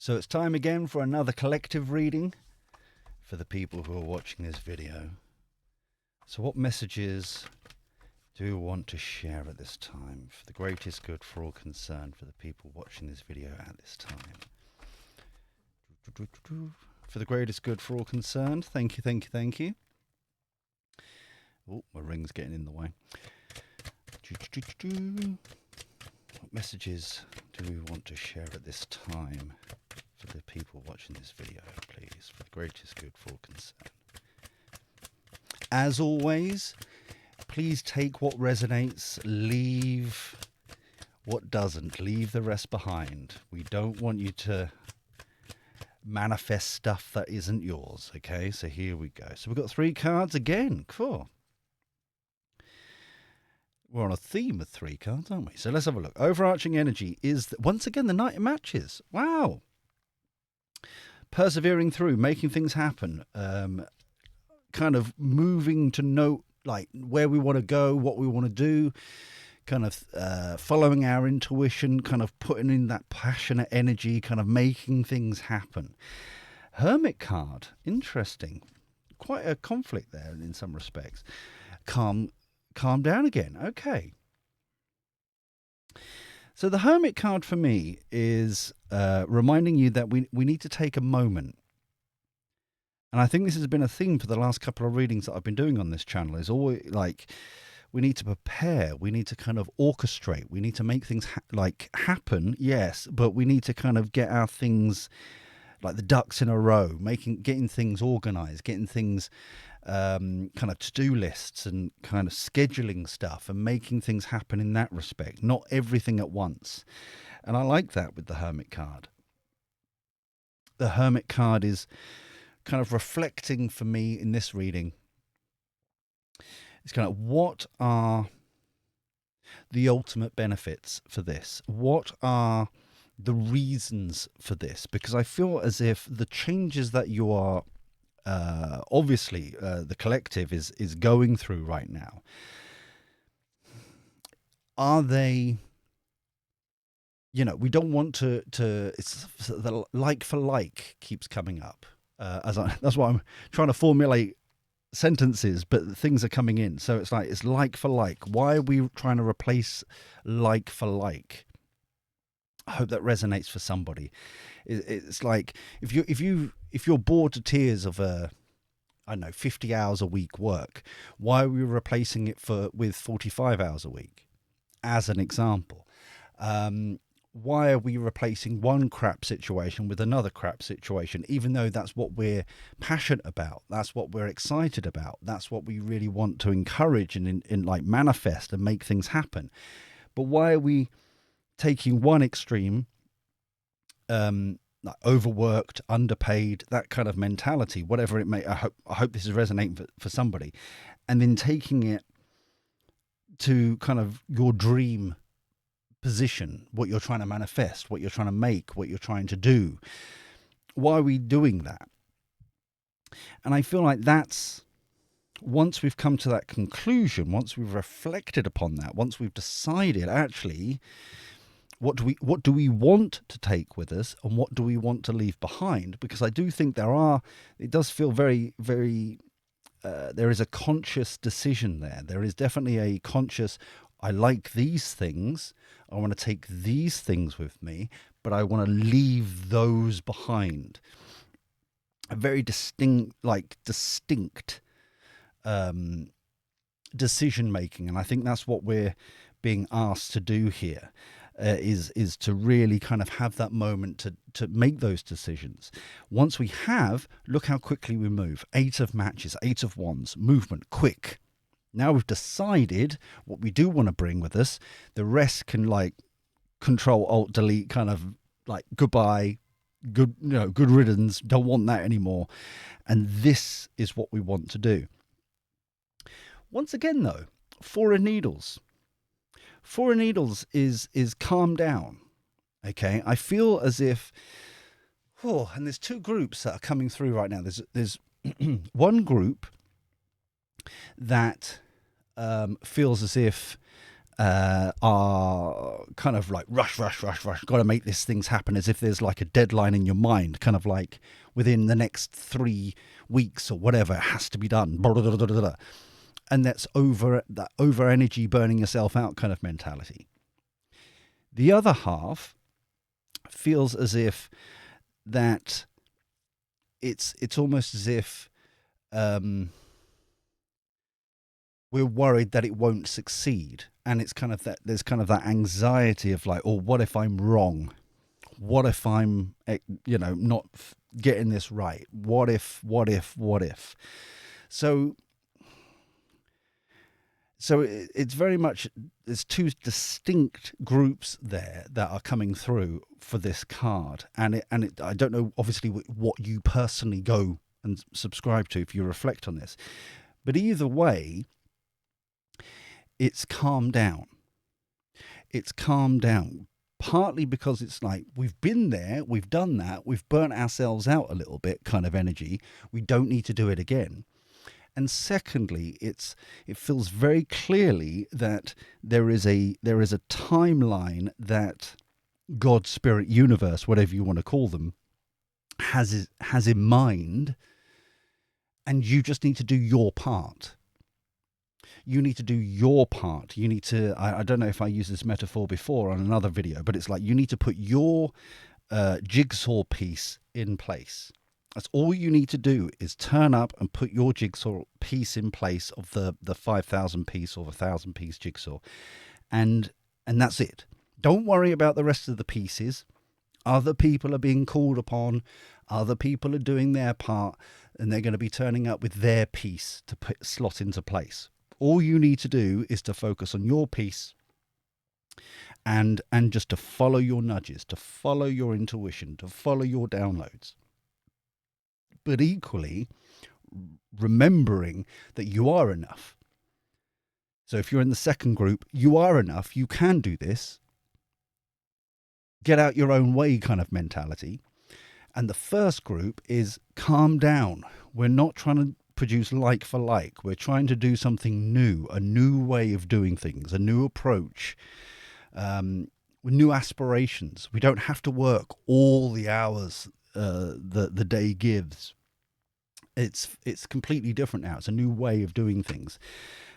So it's time again for another collective reading for the people who are watching this video. So what messages do we want to share at this time for the greatest good for all concerned for the people watching this video at this time? For the greatest good for all concerned. Thank you, thank you, thank you. Oh, my ring's getting in the way. What messages do we want to share at this time for the people watching this video, please, for the greatest good for all concerned? As always, please take what resonates, leave what doesn't, leave the rest behind. We don't want you to manifest stuff that isn't yours, okay? So here we go. So we've got 3 cards again. Cool. We're on a theme of 3 cards, aren't we? So let's have a look. Overarching energy is, once again, the Knight of Matches. Wow. Persevering through, making things happen, kind of moving to know like where we want to go, what we want to do, kind of following our intuition, kind of putting in that passionate energy, kind of making things happen. Hermit card, interesting. Quite a conflict there in some respects. Calm down again. Okay. So the Hermit card for me is reminding you that we need to take a moment. And I think this has been a theme for the last couple of readings that I've been doing on this channel, is always like we need to prepare, we need to kind of orchestrate, we need to make things happen, yes, but we need to kind of get our things like the ducks in a row, getting things organized, getting things kind of to-do lists and kind of scheduling stuff and making things happen in that respect, not everything at once. And I like that with the Hermit card. The Hermit card is kind of reflecting for me in this reading. It's kind of, what are the ultimate benefits for this? What are the reasons for this? Because I feel as if the changes that you are obviously the collective is going through right now, are they, you know, we don't want to it's the like for like keeps coming up, that's why I'm trying to formulate sentences, but things are coming in, so it's like for like. Why are we trying to replace like for like? I hope that resonates for somebody. It's like if you're bored to tears of I don't know, 50 hours a week work, why are we replacing it with 45 hours a week, as an example? Why are we replacing one crap situation with another crap situation, even though that's what we're passionate about, that's what we're excited about, that's what we really want to encourage and in like manifest and make things happen? But why are we taking one extreme, like overworked, underpaid, that kind of mentality, whatever it may, I hope this is resonating for somebody, and then taking it to kind of your dream position, what you're trying to manifest, what you're trying to make, what you're trying to do? Why are we doing that? And I feel like that's, once we've come to that conclusion, once we've reflected upon that, once we've decided actually what do we want to take with us and what do we want to leave behind? Because I do think it does feel very, very, there is a conscious decision there. There is definitely a conscious, I like these things, I want to take these things with me, but I want to leave those behind. A very distinct decision making, and I think that's what we're being asked to do here. Is to really kind of have that moment to make those decisions. Once we have, look how quickly we move. 8 of matches, 8 of wands, movement, quick. Now we've decided what we do want to bring with us. The rest can like control, alt, delete, kind of like goodbye, good riddance, don't want that anymore. And this is what we want to do. Once again though, 4 of Needles. 4 of Needles is calm down. Okay, I feel as if, and there's 2 groups that are coming through right now. There's one group that feels as if are kind of like rush, got to make these things happen, as if there's like a deadline in your mind, kind of like within the next 3 weeks or whatever, it has to be done. And that's that over energy, burning yourself out kind of mentality. The other half feels as if that it's almost as if we're worried that it won't succeed, and it's kind of that there's kind of that anxiety of like, oh, what if I'm wrong? What if I'm not getting this right? What if? So it's very much, there's two distinct groups there that are coming through for this card, and I don't know obviously what you personally go and subscribe to if you reflect on this, but either way, it's calm down. It's calm down, partly because it's like, we've been there, we've done that, we've burnt ourselves out a little bit kind of energy. We don't need to do it again. And secondly, it feels very clearly that there is a timeline that God, Spirit, Universe, whatever you want to call them, has in mind, and you just need to do your part. You need to do your part. You need to, I don't know if I used this metaphor before on another video, but it's like you need to put your jigsaw piece in place. That's all you need to do, is turn up and put your jigsaw piece in place of the 5,000 piece or the 1,000 piece jigsaw. And that's it. Don't worry about the rest of the pieces. Other people are being called upon. Other people are doing their part, and they're going to be turning up with their piece to slot into place. All you need to do is to focus on your piece and just to follow your nudges, to follow your intuition, to follow your downloads. But equally, remembering that you are enough. So if you're in the second group, you are enough, you can do this. Get out your own way kind of mentality. And the first group is calm down. We're not trying to produce like for like. We're trying to do something new, a new way of doing things, a new approach, with new aspirations. We don't have to work all the hours the day gives. It's completely different now. It's a new way of doing things.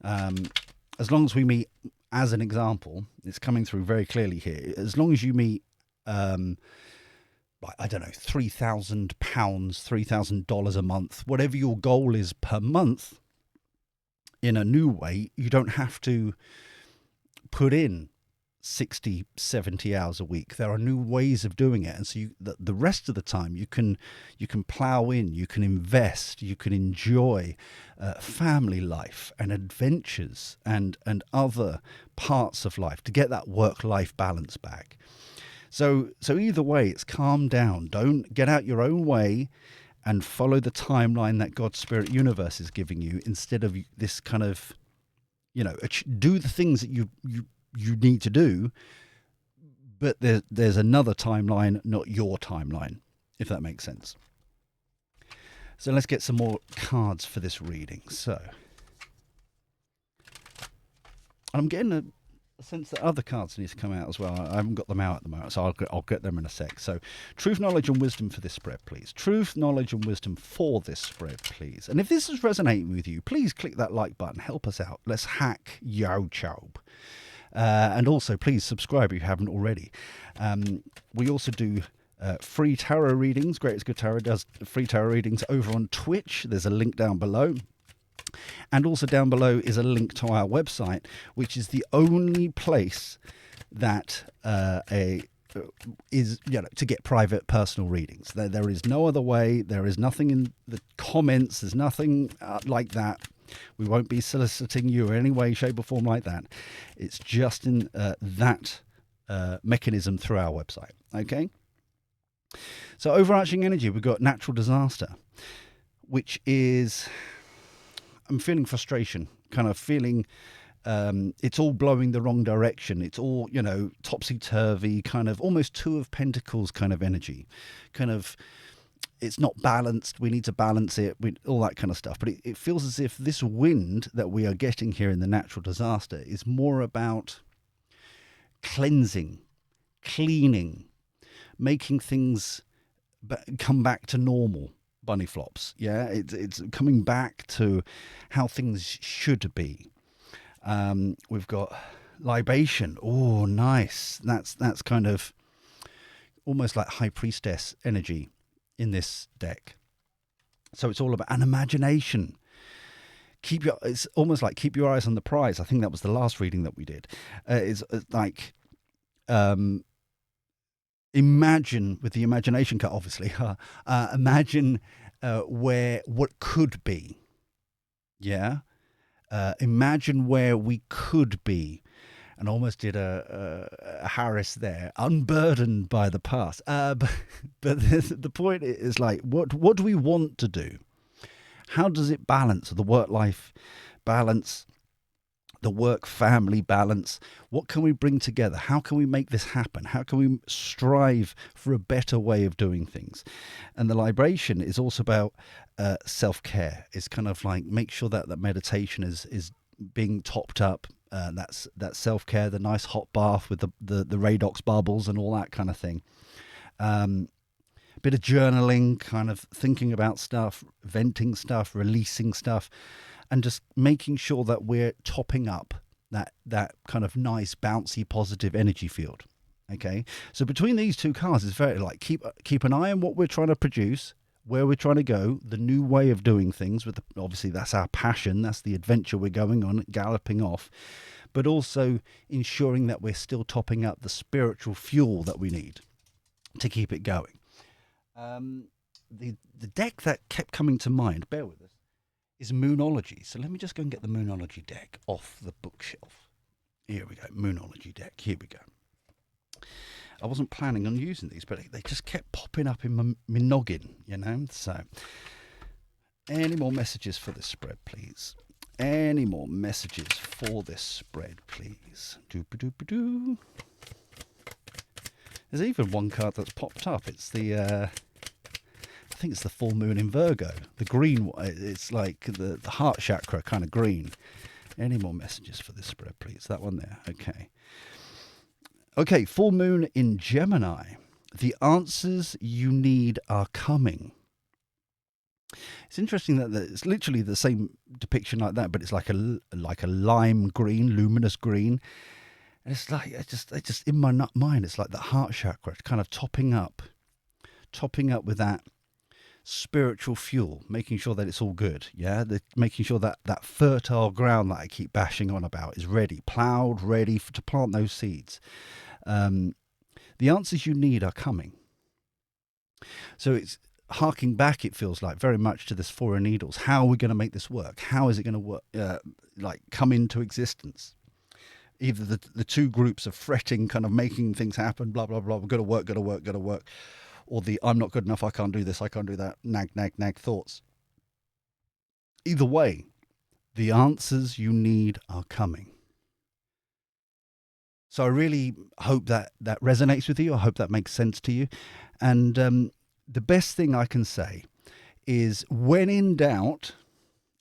As long as we meet, as an example, it's coming through very clearly here. As long as you meet, I don't know, £3,000, $3,000 a month, whatever your goal is per month, in a new way, you don't have to put in 60, 70 hours a week. There are new ways of doing it. And so the rest of the time you can plow in, you can invest, you can enjoy family life and adventures and other parts of life to get that work-life balance back. So either way, it's calm down. Don't get out your own way and follow the timeline that God's Spirit Universe is giving you, instead of this kind of, do the things that you need to do, but there's another timeline, not your timeline, if that makes sense. So let's get some more cards for this reading. So I'm getting a sense that other cards need to come out as well. I haven't got them out at the moment, so I'll get them in a sec. So truth, knowledge and wisdom for this spread, please. Truth, knowledge and wisdom for this spread, please. And if this is resonating with you, please click that like button. Help us out. Let's hack YouTube. And also, please subscribe if you haven't already. We also do free tarot readings. Greatest Good Tarot does free tarot readings over on Twitch. There's a link down below. And also down below is a link to our website, which is the only place that is to get private personal readings. There is no other way. There is nothing in the comments. There's nothing like that. We won't be soliciting you in any way, shape or form like that. It's just in that mechanism through our website. Okay. So overarching energy, we've got natural disaster, which is, I'm feeling frustration, kind of feeling it's all blowing the wrong direction. It's all, topsy-turvy, kind of almost Two of Pentacles kind of energy, kind of, it's not balanced. We need to balance it, all that kind of stuff. But it feels as if this wind that we are getting here in the natural disaster is more about cleansing, cleaning, making things come back to normal. Bunny flops, yeah, it's coming back to how things should be. We've got libation. Oh, nice. That's kind of almost like high priestess energy in this deck. So it's all about an imagination. It's almost like keep your eyes on the prize. I think that was the last reading that we did. It's like imagine with the imagination cut, obviously. Imagine what could be. Yeah. Imagine where we could be. And almost did a Harris there, unburdened by the past. But the point is like, what do we want to do? How does it balance the work-life balance, the work-family balance? What can we bring together? How can we make this happen? How can we strive for a better way of doing things? And the libation is also about self-care. It's kind of like make sure that meditation is being topped up. That's self-care, the nice hot bath with the Radox bubbles and all that kind of thing. Bit of journaling, kind of thinking about stuff, venting stuff, releasing stuff, and just making sure that we're topping up that kind of nice, bouncy, positive energy field. Okay, so between these two cards, it's very like keep an eye on what we're trying to produce, where we're trying to go, the new way of doing things. Obviously, that's our passion, that's the adventure we're going on, galloping off, but also ensuring that we're still topping up the spiritual fuel that we need to keep it going. The deck that kept coming to mind, bear with us, is Moonology. So let me just go and get the Moonology deck off the bookshelf. Here we go, Moonology deck. Here we go. I wasn't planning on using these, but they just kept popping up in my noggin, you know. So, any more messages for this spread, please? Any more messages for this spread, please? Doop-a-doop-a-doo. There's even one card that's popped up. It's the, I think it's the full moon in Virgo. The green one. It's like the heart chakra kind of green. Any more messages for this spread, please? That one there. Okay. Okay, full moon in Gemini. The answers you need are coming. It's interesting that it's literally the same depiction like that, but it's like a lime green, luminous green. And it's like it just in my mind, it's like the heart chakra kind of topping up with that spiritual fuel, making sure that it's all good. Yeah, making sure that fertile ground that I keep bashing on about is ready, ploughed, ready to plant those seeds. The answers you need are coming. So it's harking back, it feels like, very much to this Four of Needles. How are we going to make this work? How is it going to work? Like come into existence? Either the two groups of fretting, kind of making things happen, blah blah blah. We've got to work, or the I'm not good enough, I can't do this, I can't do that, nag thoughts. Either way, the answers you need are coming. So I really hope that resonates with you. I hope that makes sense to you. And the best thing I can say is, when in doubt,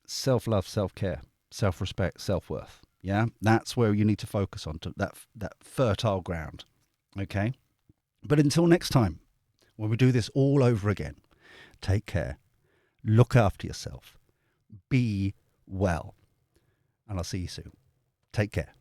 self-love, self-care, self-respect, self-worth. Yeah, that's where you need to focus on, to that fertile ground. Okay? But until next time, when we do this all over again, take care, look after yourself, be well, and I'll see you soon. Take care.